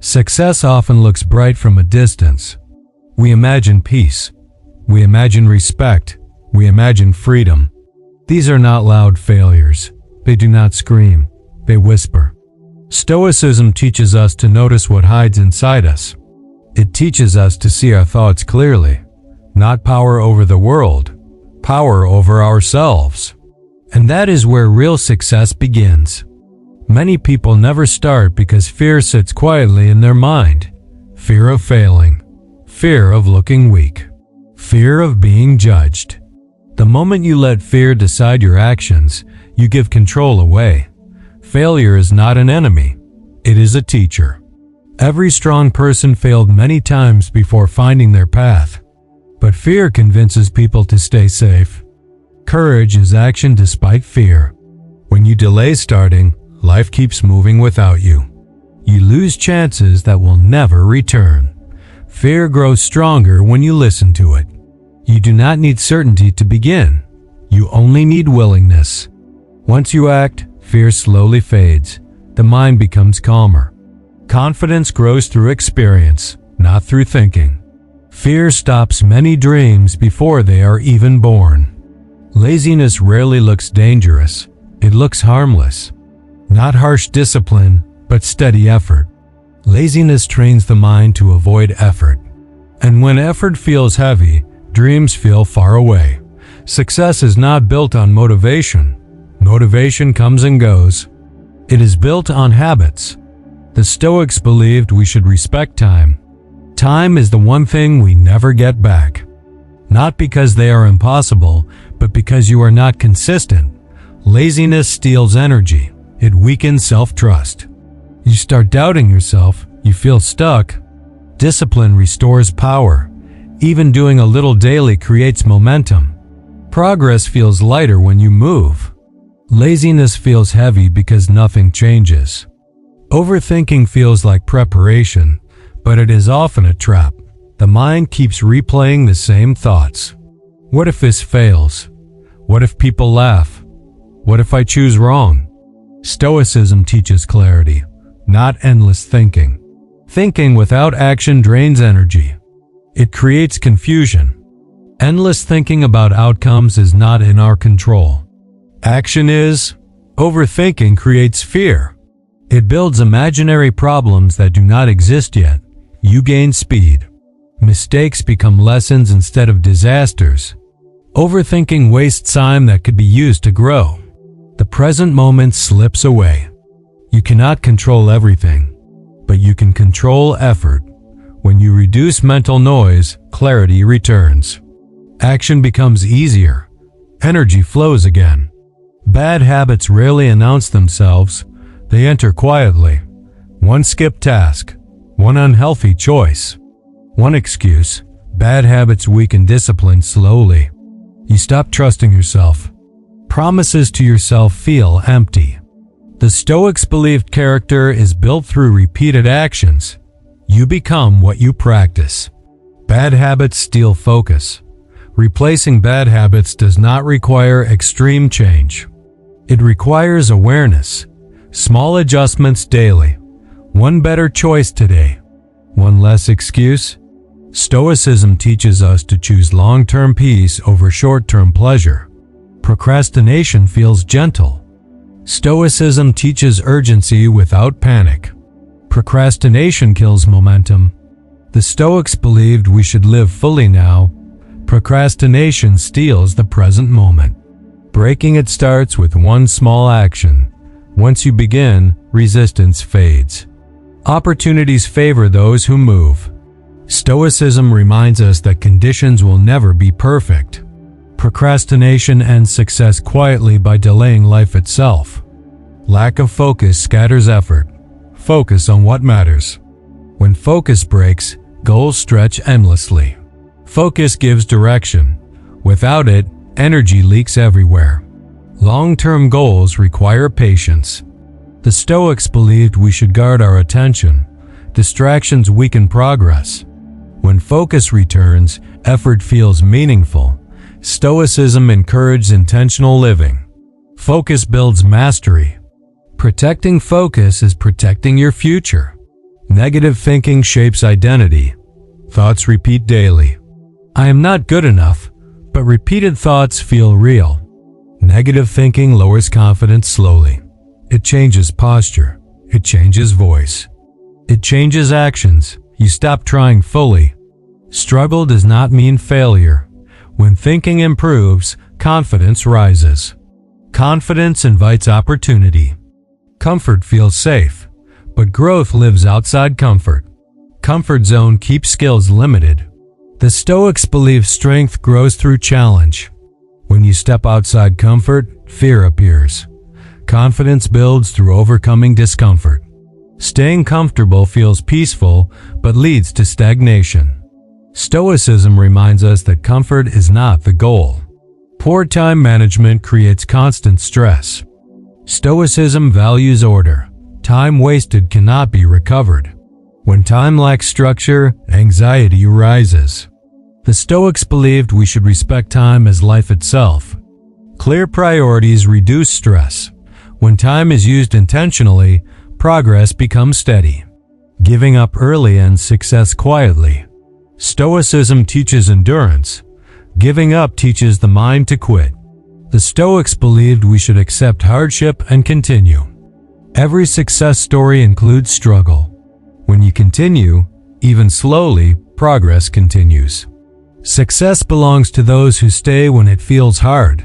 Success often looks bright from a distance. We imagine peace. We imagine respect. We imagine freedom. These are not loud failures. They do not scream. They whisper. Stoicism teaches us to notice what hides inside us. It teaches us to see our thoughts clearly. Not power over the world, power over ourselves. And that is where real success begins. Many people never start because fear sits quietly in their mind. Fear of failing, fear of looking weak, fear of being judged. The moment you let fear decide your actions, you give control away. Failure is not an enemy, it is a teacher. Every strong person failed many times before finding their path. But fear convinces people to stay safe. Courage is action despite fear. When you delay starting, life keeps moving without you. You lose chances that will never return. Fear grows stronger when you listen to it. You do not need certainty to begin. You only need willingness. Once you act, fear slowly fades. The mind becomes calmer. Confidence grows through experience, not through thinking. Fear stops many dreams before they are even born. Laziness rarely looks dangerous. It looks harmless. Not harsh discipline, but steady effort. Laziness trains the mind to avoid effort. And when effort feels heavy, dreams feel far away. Success is not built on motivation. Motivation comes and goes. It is built on habits. The Stoics believed we should respect time. Time is the one thing we never get back. Not because they are impossible, but because you are not consistent. Laziness steals energy. It weakens self-trust. You start doubting yourself, you feel stuck. Discipline restores power. Even doing a little daily creates momentum. Progress feels lighter when you move. Laziness feels heavy because nothing changes. Overthinking feels like preparation, but it is often a trap. The mind keeps replaying the same thoughts. What if this fails? What if people laugh? What if I choose wrong? Stoicism teaches clarity, not endless thinking. Thinking without action drains energy. It creates confusion. Endless thinking about outcomes is not in our control. Action is. Overthinking creates fear. It builds imaginary problems that do not exist yet. You gain speed. Mistakes become lessons instead of disasters. Overthinking wastes time that could be used to grow. The present moment slips away. You cannot control everything, but you can control effort. When you reduce mental noise, clarity returns. Action becomes easier. Energy flows again. Bad habits rarely announce themselves. They enter quietly. One skipped task, one unhealthy choice, one excuse. Bad habits weaken discipline slowly. You stop trusting yourself. Promises to yourself feel empty. The Stoics believed character is built through repeated actions. You become what you practice. Bad habits steal focus. Replacing bad habits does not require extreme change. It requires awareness. Small adjustments daily. One better choice today. One less excuse. Stoicism teaches us to choose long-term peace over short-term pleasure. Procrastination feels gentle. Stoicism teaches urgency without panic. Procrastination kills momentum. The Stoics believed we should live fully now. Procrastination steals the present moment. Breaking it starts with one small action. Once you begin, resistance fades. Opportunities favor those who move. Stoicism reminds us that conditions will never be perfect. Procrastination ends success quietly by delaying life itself. Lack of focus scatters effort. Focus on what matters. When focus breaks, goals stretch endlessly. Focus gives direction. Without it, energy leaks everywhere. Long-term goals require patience. The Stoics believed we should guard our attention. Distractions weaken progress. When focus returns, effort feels meaningful. Stoicism encourages intentional living. Focus builds mastery. Protecting focus is protecting your future. Negative thinking shapes identity. Thoughts repeat daily. I am not good enough, but repeated thoughts feel real. Negative thinking lowers confidence slowly. It changes posture. It changes voice. It changes actions. You stop trying fully. Struggle does not mean failure. When thinking improves, confidence rises. Confidence invites opportunity. Comfort feels safe, but growth lives outside comfort. Comfort zone keeps skills limited. The Stoics believe strength grows through challenge. When you step outside comfort, fear appears. Confidence builds through overcoming discomfort. Staying comfortable feels peaceful, but leads to stagnation. Stoicism reminds us that comfort is not the goal. Poor time management creates constant stress. Stoicism values order. Time wasted cannot be recovered. When time lacks structure, anxiety rises. The Stoics believed we should respect time as life itself. Clear priorities reduce stress. When time is used intentionally, progress becomes steady. Giving up early ends success quietly. Stoicism teaches endurance. Giving up teaches the mind to quit. The Stoics believed we should accept hardship and continue. Every success story includes struggle. When you continue, even slowly, progress continues. Success belongs to those who stay when it feels hard.